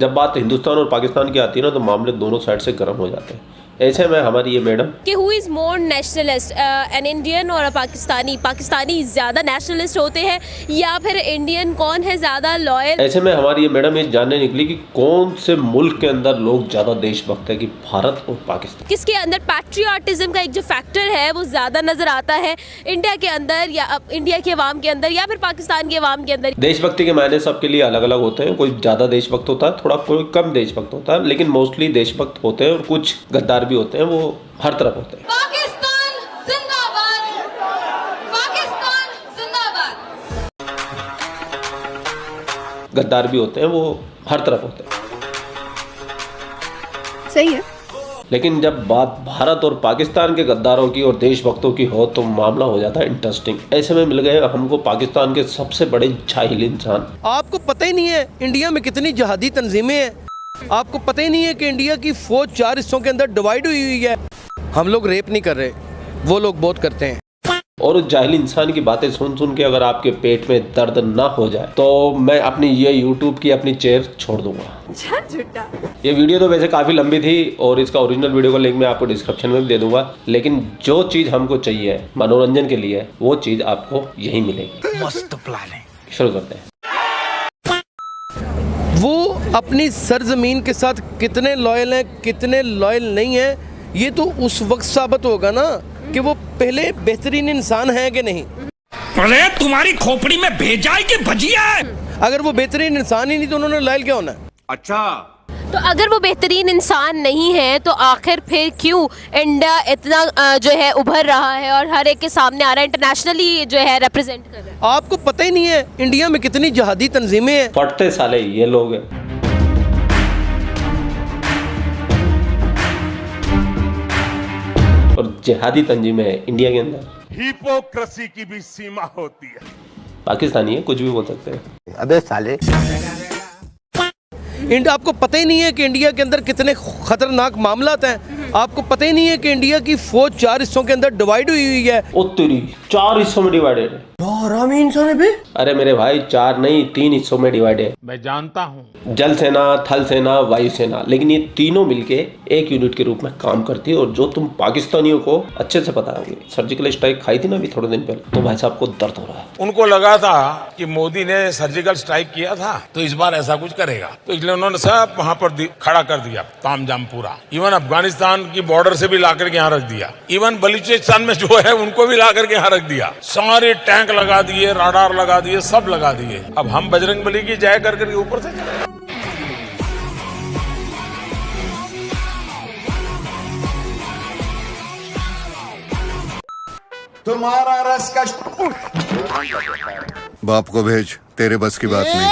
जब बात हिंदुस्तान और पाकिस्तान की आती है ना, तो मामले दोनों साइड से गर्म हो जाते हैं। ऐसे में हमारी ये मैडम कि who is more nationalist, an Indian और पाकिस्तानी ज़्यादा नेशनलिस्ट होते हैं या फिर इंडियन कौन है ज़्यादा लॉयल? ऐसे में हमारी ये मैडम ये जानने निकली कि कौन से मुल्क के अंदर लोग ज़्यादा देशभक्त है, कि भारत और पाकिस्तान। किसके अंदर पैट्रियाटिज्म का एक जो फैक्टर है वो ज़्यादा नज़र आता है, इंडिया के अंदर या इंडिया के अवाम के अंदर या फिर पाकिस्तान के अवाम के अंदर? देशभक्ति के मायने सबके लिए अलग अलग होते हैं। कोई ज़्यादा देशभक्त होता है, थोड़ा कोई कम देशभक्त होता है, लेकिन मोस्टली देशभक्त होते हैं और कुछ गद्दार भी होते हैं, वो हर तरफ होते हैं। पाकिस्तान जिंदाबाद, पाकिस्तान जिंदाबाद। गद्दार भी होते हैं, वो हर तरफ होते हैं। सही है। लेकिन जब बात भारत और पाकिस्तान के गद्दारों की और देशभक्तों की हो तो मामला हो जाता है इंटरेस्टिंग। ऐसे में मिल गए हमको पाकिस्तान के सबसे बड़े जाहिल इंसान। आपको पता ही नहीं है इंडिया में कितनी जहादी तंजीमें हैं। आपको पता ही नहीं है कि इंडिया की फौज 4 हिस्सों के अंदर डिवाइड हुई है। हम लोग रेप नहीं कर रहे, वो लोग बहुत करते हैं। और उस जाहिल इंसान की बातें सुन सुन के अगर आपके पेट में दर्द ना हो जाए तो मैं अपनी ये YouTube की अपनी चेयर छोड़ दूंगा। ये वीडियो तो वैसे काफ़ी लंबी थी और इसका ओरिजिनल वीडियो का लिंक मैं आपको डिस्क्रिप्शन में भी दे दूंगा, लेकिन जो चीज़ हमको चाहिए मनोरंजन के लिए वो चीज़ आपको यहीं मिलेगी। मस्त प्लान है। शुरू करते हैं। वो अपनी सरजमीन के साथ कितने लॉयल हैं, कितने लॉयल नहीं हैं, ये तो उस वक्त साबित होगा ना कि वो पहले बेहतरीन इंसान हैं कि नहीं। अरे तुम्हारी खोपड़ी में भेजा है कि भजिया है? अगर वो बेहतरीन इंसान ही नहीं तो उन्होंने लॉयल क्या होना है? अच्छा, तो अगर वो बेहतरीन इंसान नहीं है तो आखिर फिर क्यों इंडिया इतना जो है उभर रहा है और हर एक के सामने आ रहा है, इंटरनेशनली जो है रिप्रेजेंट कर रहा है? आपको पता ही नहीं है इंडिया में कितनी जहादी तंजीमें हैं। फटते साले ये लोग हैं। और जिहादी तंजीमें है इंडिया के अंदर। हिपोक्रेसी की भी सीमा होती है। पाकिस्तानी है, कुछ भी बोल सकते हैं। अबे साले, आपको पता ही नहीं है कि इंडिया के अंदर कितने खतरनाक मामलात हैं। आपको पता ही नहीं है कि इंडिया की फौज 4 हिस्सों के अंदर डिवाइड हुई है। ओ तेरी, 4 हिस्सों में डिवाइडेड है। हरामी इंसान है बे। अरे मेरे भाई 4 नहीं 3 हिस्सों में डिवाइड है। मैं जानता हूँ। जल सेना, थल सेना, वायु सेना, लेकिन ये तीनों मिलके एक यूनिट के रूप में काम करती है। और जो तुम पाकिस्तानियों को अच्छे से पता होगी, सर्जिकल स्ट्राइक खाई थी ना अभी थोड़े दिन पहले, तो भाई साहब को दर्द हो रहा है। उनको लगा था कि मोदी ने सर्जिकल स्ट्राइक किया था तो इस बार ऐसा कुछ करेगा, तो इसलिए उन्होंने सब वहाँ पर खड़ा कर दिया तामझाम पूरा। इवन अफगानिस्तान की बॉर्डर से भी ला करके यहाँ रख दिया। इवन बलूचिस्तान में जो है उनको भी ला करके यहाँ रख दिया। सारे टैंक लगा दिए, राडार लगा दिए, सब लगा दिए। अब हम बजरंग बली की जय कर करके ऊपर से चले। तुम्हारा रस का बाप को भेज, तेरे बस की बात नहीं।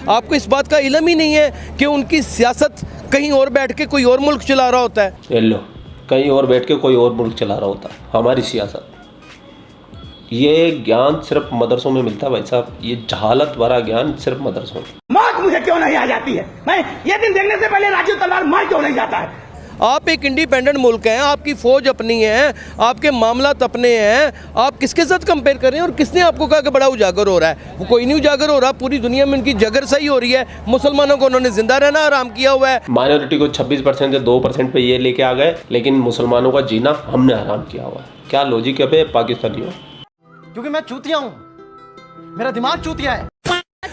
आपको इस बात का इल्म ही नहीं है कि उनकी सियासत कहीं और बैठ के कोई और मुल्क चला रहा होता है। ये लो, कहीं और बैठ के कोई और मुल्क चला रहा होता है। हमारी सियासत, ये ज्ञान सिर्फ मदरसों में मिलता है भाई साहब। ये जहालत भरा ज्ञान सिर्फ मदरसों में। मौत मुझे क्यों नहीं आ जाती है? मैं ये दिन देखने से पहले राजू तलवार मर क्यों नहीं जाता है? आप एक इंडिपेंडेंट मुल्क हैं, आपकी फौज अपनी है, आपके मामलात अपने हैं। आप किसके साथ कंपेयर कर रहे हैं? और किसने आपको कहा कि बड़ा उजागर हो रहा है? वो कोई नहीं उजागर हो रहा, पूरी दुनिया में उनकी जगर सही हो रही है। मुसलमानों को उन्होंने जिंदा रहना आराम किया हुआ है। माइनॉरिटी को 26% से 2% पे ये लेके आ गए, लेकिन मुसलमानों का जीना हमने आराम किया हुआ है। क्या लॉजिक है बे पाकिस्तानियों? क्योंकि मैं चूतिया हूँ, मेरा दिमाग चूतिया है।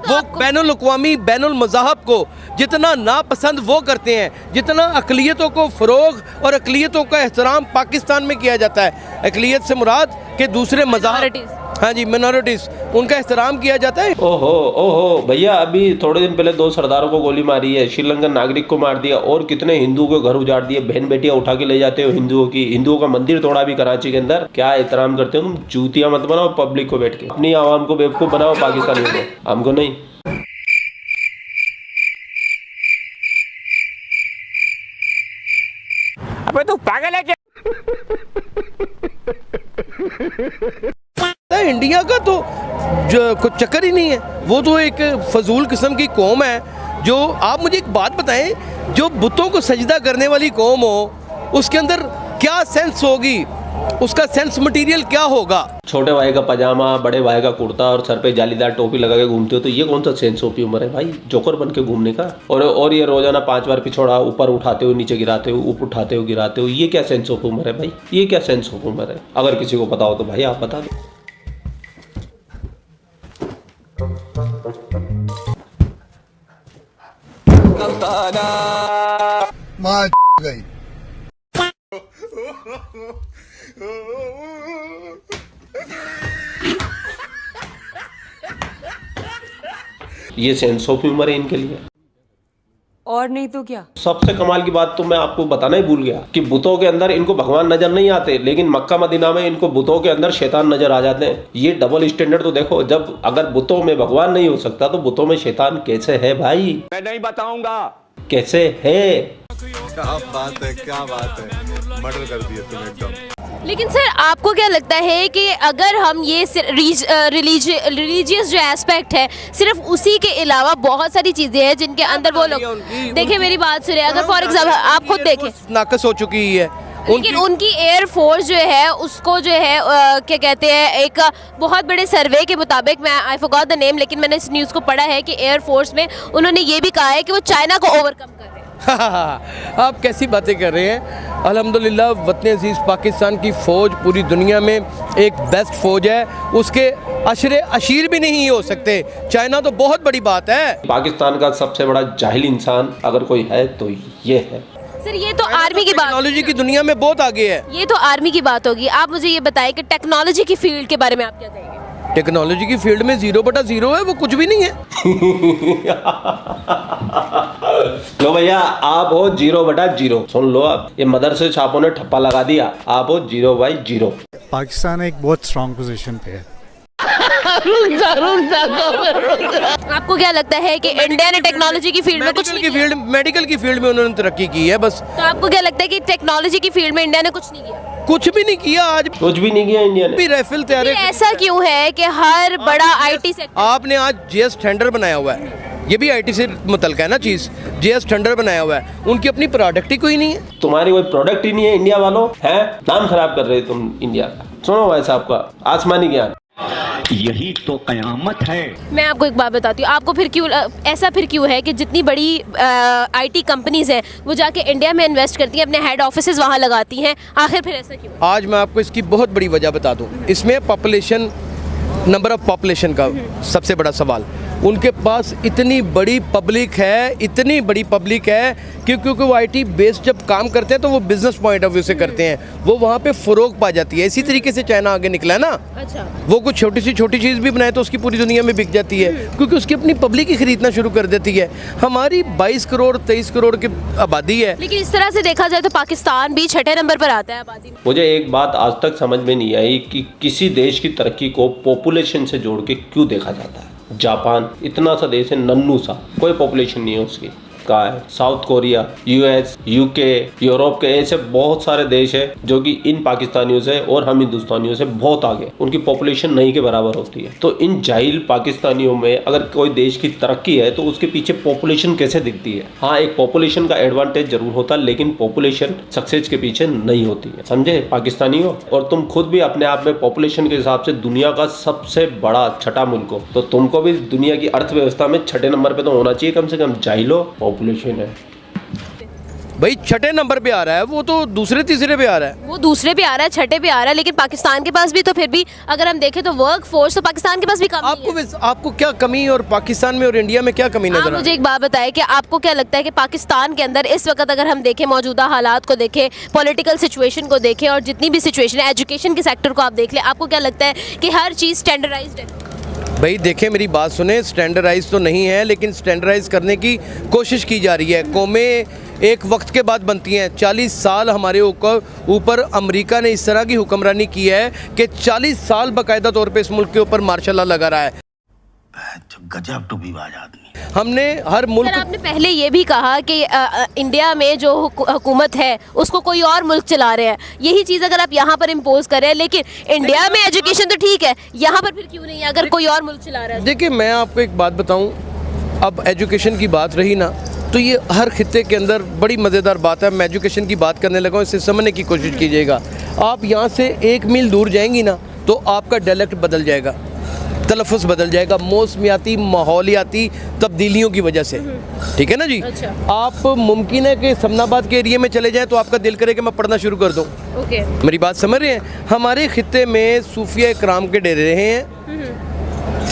वो बैनुल अक़वामी बैनुल मज़ाहब को जितना नापसंद वो करते हैं, जितना अक़लियतों को फ़रोग़ और अक़लियतों का एहतराम पाकिस्तान में किया जाता है। अक़लियत से मुराद के दूसरे मज़ाहब, हाँ जी, मिनॉरिटीज़, उनका एहतराम किया जाता है। ओहो ओहो भैया, अभी थोड़े दिन पहले 2 सरदारों को गोली मारी है, श्रीलंकन नागरिक को मार दिया, और कितने हिंदुओं के घर उजाड़ दिए, बहन बेटियां उठा के ले जाते हो हिंदुओं का मंदिर तोड़ा भी कराची के अंदर। क्या एहतराम करते हो तुम? जूतियां मत बनाओ पब्लिक को बैठ के, अपनी आवाम को बेवकूफ बनाओ, पाकिस्तानियों को, हमको नहीं। अबे तू पागल है क्या? इंडिया का तो कुछ चक्कर ही नहीं है। वो तो एक फजूल किस्म की कौम है। जो आप मुझे एक बात बताएं, जो बुतों को सजदा करने वाली कौम हो, उसके अंदर क्या सेंस होगी उसका सेंस मटेरियल क्या होगा? छोटे भाई का पजामा, बड़े भाई का कुर्ता और सर पे जालीदार टोपी लगा के घूमते हो तो ये कौन सा सेंस ऑफ ह्यूमर है भाई? जोकर बन के घूमने का। और ये रोजाना 5 बार पिछोड़ा ऊपर उठाते हो, नीचे गिराते हो, ऊपर उठाते हो, गिराते हो, ये क्या सेंस ऑफ ह्यूमर है भाई? ये क्या सेंस ऑफ ह्यूमर है? अगर किसी को पता हो तो भाई आप बता दो। माँ गई। ये सेंस ऑफ ह्यूमर है इनके लिए। और नहीं तो क्या। सबसे कमाल की बात तो मैं आपको बताना ही भूल गया कि बुतों के अंदर इनको भगवान नजर नहीं आते, लेकिन मक्का मदीना में इनको बुतों के अंदर शैतान नजर आ जाते हैं। ये डबल स्टैंडर्ड तो देखो, जब अगर बुतों में भगवान नहीं हो सकता तो बुतों में शैतान कैसे है भाई? मैं नहीं बताऊंगा। कैसे है? क्या बात है, क्या बात है, मर्डर कर दिया तुम एकदम। लेकिन सर आपको क्या लगता है कि अगर हम ये रिलीजियस जो एस्पेक्ट है सिर्फ उसी के अलावा बहुत सारी चीजें हैं जिनके अंदर वो लोग देखिए मेरी बात सुने, अगर फॉर एग्जाम्पल आप खुद देखें नाकस हो चुकी है, लेकिन उनकी एयरफोर्स जो है उसको जो है क्या कहते हैं, एक बहुत बड़े सर्वे के मुताबिक, मैं आई फॉरगॉट द नेम, लेकिन मैंने इस न्यूज़ को पढ़ा है कि एयरफोर्स में उन्होंने ये भी कहा है कि वो चाइना को ओवरकम कर रहे हैं। आप कैसी बातें कर रहे हैं? अल्हम्दुलिल्लाह वतन अजीज़ पाकिस्तान की फ़ौज पूरी दुनिया में एक बेस्ट फ़ौज है, उसके अशरे अशीर भी नहीं हो सकते। चाइना तो बहुत बड़ी बात है। पाकिस्तान का सबसे बड़ा जाहिल इंसान अगर कोई है तो ये है। सर ये तो आर्मी की बात, टेक्नोलॉजी की दुनिया में बहुत आगे है। ये तो आर्मी की बात होगी। आप मुझे ये बताएं कि टेक्नोलॉजी की फील्ड के बारे में आप क्या कहेंगे? टेक्नोलॉजी की फील्ड में 0/0 है, वो कुछ भी नहीं है। लो भैया, आप हो 0/0। सुन लो, आप ये मदरसे छापों ने ठप्पा लगा दिया, आप हो 0/0। पाकिस्तान एक बहुत स्ट्रांग पोजीशन पे है। आपको क्या लगता है कि इंडिया ने टेक्नोलॉजी की फील्ड में कुछ नहीं किया? मेडिकल की फील्ड में उन्होंने तरक्की की है बस। तो आपको क्या लगता है कि टेक्नोलॉजी की फील्ड में इंडिया ने कुछ नहीं किया? कुछ भी नहीं किया, आज कुछ भी नहीं किया इंडिया ने। भी राइफल तैयार है। ऐसा क्यों है कि हर बड़ा आईटी सेक्टर, आपने आज जेएस टेंडर बनाया हुआ है, ये भी आईटी से मुतल्लिक़ है ना चीज। जेएस टेंडर बनाया हुआ है, उनकी अपनी प्रोडक्ट ही कोई नहीं है। तुम्हारी कोई प्रोडक्ट ही नहीं है इंडिया वालों, है नाम खराब कर रहे हो तुम इंडिया का। सुनो भाई साहब का आसमानी ज्ञान, यही तो कयामत है। मैं आपको एक बात बताती हूँ, आपको फिर क्यों ऐसा फिर क्यों है कि जितनी बड़ी आईटी कंपनीज हैं वो जाके इंडिया में इन्वेस्ट करती हैं, अपने हेड ऑफिसेज वहाँ लगाती हैं, आखिर फिर ऐसा क्यों? आज मैं आपको इसकी बहुत बड़ी वजह बता दूं। इसमें पॉपुलेशन, नंबर ऑफ पॉपुलेशन का सबसे बड़ा सवाल। उनके पास इतनी बड़ी पब्लिक है, इतनी बड़ी पब्लिक है क्योंकि वो आईटी बेस्ड जब काम करते हैं तो वो बिजनेस पॉइंट ऑफ व्यू से करते हैं, वो वहाँ पे फ़रोग पा जाती है। इसी तरीके से चाइना आगे निकला है ना। अच्छा, वो कुछ छोटी सी छोटी चीज़ भी बनाए तो उसकी पूरी दुनिया में बिक जाती है क्योंकि उसकी अपनी पब्लिक ही खरीदना शुरू कर देती है। हमारी 22 करोड़ 23 करोड़ की आबादी है। लेकिन इस तरह से देखा जाए तो पाकिस्तान भी 6ठे नंबर पर आता है आबादी में। मुझे एक बात आज तक समझ में नहीं आई कि किसी देश की तरक्की को पॉपुलेशन से जोड़ के क्यों देखा जाता है। जापान इतना सा देश है, नन्नू सा, कोई पॉपुलेशन नहीं है उसकी। कहाँ है? South Korea, US, UK, Europe के ऐसे बहुत सारे देश है जो कि इन पाकिस्तानियों से और हम हिंदुस्तानियों से बहुत आगे, उनकी पॉपुलेशन नहीं के बराबर होती है। तो इन जाहिल पाकिस्तानियों में अगर कोई देश की तरक्की है तो उसके पीछे पॉपुलेशन कैसे दिखती है? हाँ, एक पॉपुलेशन का एडवांटेज जरूर होता है, लेकिन पॉपुलेशन सक्सेस के पीछे नहीं होती है, समझे पाकिस्तानियों? और तुम खुद भी अपने आप में पॉपुलेशन के हिसाब से दुनिया का सबसे बड़ा छठा मुल्क हो, तो तुमको भी दुनिया की अर्थव्यवस्था में 6ठे नंबर पे तो होना चाहिए कम से कम। जाहिलो पॉपुलेशन है भाई, 6ठे नंबर पे आ रहा है, वो तो दूसरे तीसरे पे आ रहा है। वो दूसरे पे आ रहा है, 6ठे पे आ रहा है, लेकिन पाकिस्तान के पास भी तो फिर भी अगर हम देखें तो वर्क फोर्स तो पाकिस्तान के पास भी कम है। आपको क्या कमी और पाकिस्तान में और इंडिया में क्या कमी नजर? मुझे एक बात बताएं कि आपको क्या लगता है कि पाकिस्तान के अंदर इस वक्त अगर हम देखें, मौजूदा हालात को देखें, पॉलिटिकल सिचुएशन को देखें और जितनी भी सिचुएशन है, एजुकेशन के सेक्टर को आप देख लें, आपको क्या लगता है कि हर चीज़ स्टैंडर्डाइज्ड है? भाई देखें, मेरी बात सुने, स्टैंडर्डाइज तो नहीं है, लेकिन स्टैंडर्डाइज करने की कोशिश की जा रही है। कौमें एक वक्त के बाद बनती हैं। 40 साल हमारे ऊपर अमेरिका ने इस तरह की हुक्मरानी की है कि 40 साल बाकायदा तौर पे इस मुल्क के ऊपर मार्शल लॉ लगा रहा है। गजब टूबीबाज आदमी। हमने हर मुल्क, आपने पहले ये भी कहा कि इंडिया में जो हुकूमत है उसको कोई और मुल्क चला रहे हैं, यही चीज़ अगर आप यहाँ पर इम्पोज कर रहे हैं, लेकिन इंडिया में एजुकेशन तो ठीक है, यहाँ पर फिर क्यों नहीं है अगर कोई और मुल्क चला रहा है? देखिए मैं आपको एक बात बताऊँ, अब एजुकेशन की बात रही ना, तो ये हर खित्ते के अंदर बड़ी मज़ेदार बात है। मैं एजुकेशन की बात करने लगा हूँ, इसे समझने की कोशिश कीजिएगा। आप यहाँ से 1 मील दूर जाएंगी ना तो आपका डायलेक्ट बदल जाएगा, तलफ़ुज़ बदल जाएगा, मौसमियाती माहौलियाती तब्दीलियों की वजह से, ठीक है ना जी। आप मुमकिन है कि समनाबाद के एरिया में चले जाएं तो आपका दिल करे कि मैं पढ़ना शुरू कर दूं। मेरी बात समझ रहे हैं? हमारे खित्ते में सूफिया इकराम के डेरे रहे हैं,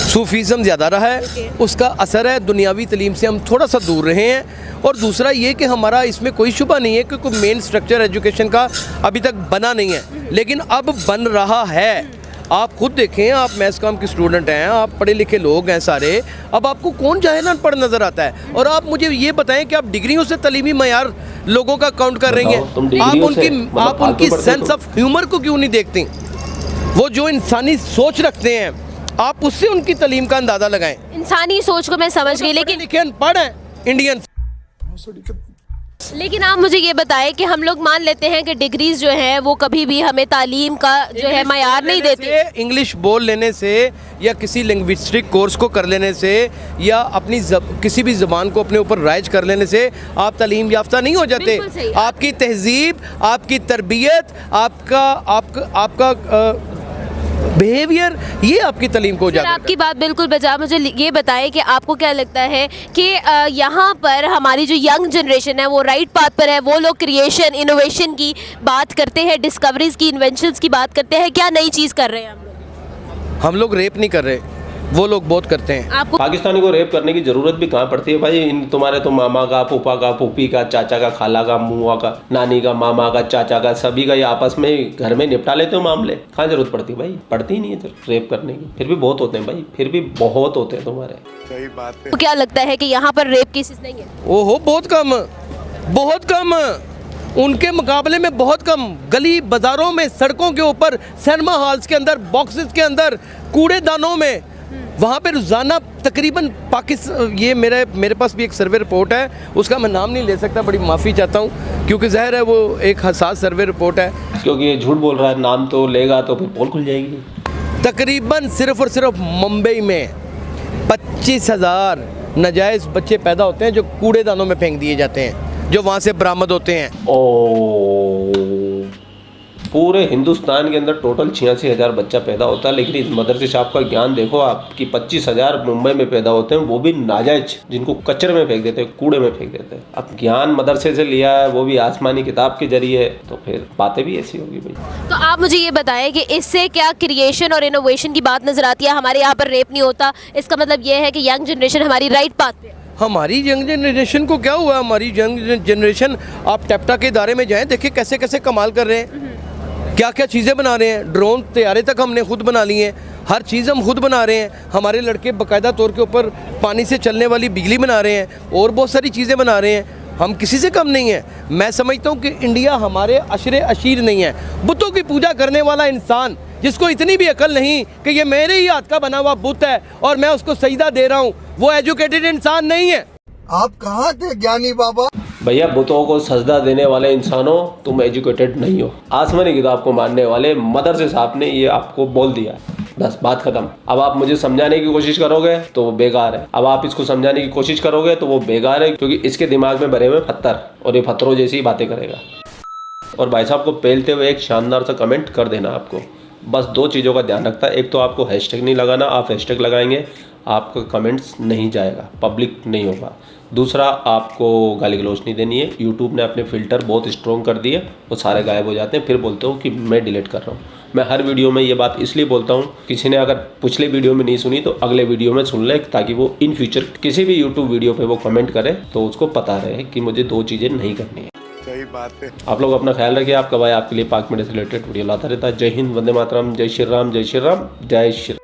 सूफीज़म ज़्यादा रहा है, उसका असर है। दुनियावी तलीम से हम थोड़ा सा दूर रहे हैं। और दूसरा ये कि हमारा इसमें कोई शुबा नहीं है कि कोई मेन स्ट्रक्चर एजुकेशन का अभी तक बना नहीं है, लेकिन अब बन रहा है। आप खुद देखें, आप मैथ्स कॉम के स्टूडेंट हैं, आप पढ़े लिखे लोग हैं सारे, अब आपको कौन जाहिल अनपढ़ नज़र आता है? और आप मुझे ये बताएं कि आप डिग्रियों से तलीमी मयार लोगों का काउंट कर रही हैं, आप उनकी सेंस ऑफ ह्यूमर को क्यों नहीं देखती? वो जो इंसानी सोच रखते हैं आप उससे उनकी तलीम का अंदाज़ा लगाएं। इंसानी सोच को मैं समझ गई, लेकिन अनपढ़ हैं इंडियन। लेकिन आप मुझे ये बताएं कि हम लोग मान लेते हैं कि डिग्रीज जो है वो कभी भी हमें तालीम का जो है मयार नहीं देती। इंग्लिश बोल लेने से या किसी लिंग्विस्टिक कोर्स को कर लेने से या अपनी किसी भी ज़बान को अपने ऊपर राइज कर लेने से आप तालीम याफ्ता नहीं हो जाते। आपकी तहजीब, आपकी तरबियत, आपका बिहेवियर, ये आपकी तालीम को उजागर। आपकी बात बिल्कुल बजा। मुझे ये बताएं कि आपको क्या लगता है कि यहाँ पर हमारी जो यंग जनरेशन है वो राइट पाथ पर है? वो लोग क्रिएशन, इनोवेशन की बात करते हैं, डिस्कवरीज की, इन्वेंशंस की बात करते हैं, क्या नई चीज़ कर रहे हैं हम लोग? रेप नहीं कर रहे, वो लोग बहुत करते हैं। आपको पाकिस्तानी को रेप करने की जरूरत भी कहाँ पड़ती है भाई? इन तुम्हारे तो मामा का, फूफा का, फूफी का, चाचा का, खाला का, मुआ का, नानी का, मामा का, चाचा का, सभी का ये आपस में घर में निपटा लेते हो मामले। कहाँ जरूरत पड़ती है भाई? पड़ती ही नहीं है तो रेप करने की। फिर भी बहुत होते हैं भाई, फिर भी बहुत होते हैं तुम्हारे। सही बात है। तो क्या लगता है कि यहाँ पर रेप केसेस नहीं है? ओहो, बहुत कम, बहुत कम, उनके मुकाबले में बहुत कम। गली बाजारों में, सड़कों के ऊपर, सिनेमा हॉल्स के अंदर, बॉक्सेस के अंदर, कूड़ेदानों में, वहाँ पे रोज़ाना तकरीबन ये मेरे पास भी एक सर्वे रिपोर्ट है, उसका मैं नाम नहीं ले सकता, बड़ी माफ़ी चाहता हूँ, क्योंकि ज़ाहिर है वो एक हसास सर्वे रिपोर्ट है। क्योंकि ये झूठ बोल रहा है, नाम तो लेगा तो फिर पोल खुल जाएगी। तकरीबन सिर्फ और सिर्फ मुंबई में 25,000 नाजायज़ बच्चे पैदा होते हैं जो कूड़ेदानों में फेंक दिए जाते हैं, जो वहाँ से बरामद होते हैं। पूरे हिंदुस्तान के अंदर टोटल 86,000 बच्चा पैदा होता है, लेकिन इस मदरसे साहब का ज्ञान देखो आप कि 25,000 मुंबई में पैदा होते हैं, वो भी नाजायज, जिनको कचरे में फेंक देते हैं, कूड़े में फेंक देते हैं। अब ज्ञान मदरसे से लिया है, वो भी आसमानी किताब के जरिए, तो फिर बातें भी ऐसी होगी भाई। तो आप मुझे ये बताएं कि इससे क्या क्रिएशन और इनोवेशन की बात नजर आती है? हमारे यहाँ पर रेप नहीं होता, इसका मतलब ये है कि यंग जनरेशन हमारी राइट पाथ पे है। हमारी यंग जनरेशन को क्या हुआ? हमारी यंग जनरेशन, आप टेप्टा के इदारे में जाएं, देखिए कैसे कैसे कमाल कर रहे हैं, क्या क्या चीज़ें बना रहे हैं। ड्रोन तैयारे तक हमने खुद बना लिए हैं, हर चीज़ हम खुद बना रहे हैं। हमारे लड़के बाकायदा तौर के ऊपर पानी से चलने वाली बिजली बना रहे हैं और बहुत सारी चीज़ें बना रहे हैं। हम किसी से कम नहीं हैं। मैं समझता हूँ कि इंडिया हमारे अशरे अशीर नहीं है। बुतों की पूजा करने वाला इंसान जिसको इतनी भी अकल नहीं कि ये मेरे ही हाथ का बना हुआ बुत है और मैं उसको सजदा दे रहा हूँ, वो एजुकेटेड इंसान नहीं है। आप कहाँ थे ज्ञानी बाबा? भैया, बुतों को सजदा देने वाले इंसानों, तुम एजुकेटेड नहीं हो। आसमानी किताब को मानने वाले मदरसे साहब ने ये आपको बोल दिया, बस बात खत्म। अब आप मुझे समझाने की कोशिश करोगे तो वो बेकार है, अब आप इसको समझाने की कोशिश करोगे तो वो बेकार है, क्योंकि इसके दिमाग में भरे हुए पत्थर, और ये पत्थरों जैसी ही बातें करेगा। और भाई साहब को पहलते हुए एक शानदार सा कमेंट कर देना आपको, बस 2 चीज़ों का ध्यान रखता है। एक तो आपको हैशटैग नहीं लगाना, आप हैशटैग लगाएंगे आपका कमेंट्स नहीं जाएगा, पब्लिक नहीं होगा। दूसरा, आपको गाली गलौज नहीं देनी है। यूट्यूब ने अपने फ़िल्टर बहुत स्ट्रॉन्ग कर दिए, वो सारे गायब हो जाते हैं, फिर बोलते हो कि मैं डिलीट कर रहा हूँ। मैं हर वीडियो में ये बात इसलिए बोलता हूँ, किसी ने अगर पिछले वीडियो में नहीं सुनी तो अगले वीडियो में सुन ले, ताकि वो इन फ्यूचर किसी भी यूट्यूब वीडियो पे वो कमेंट करे तो उसको पता रहे कि मुझे 2 चीज़ें नहीं करनी है। सही बात है। आप लोग अपना ख्याल रखिए। आपका भाई आपके लिए पाक मीडिया से रिलेटेड वीडियो लाता रहता है। जय हिंद, वंदे मातरम, जय श्री राम, जय श्री राम, जय श्री।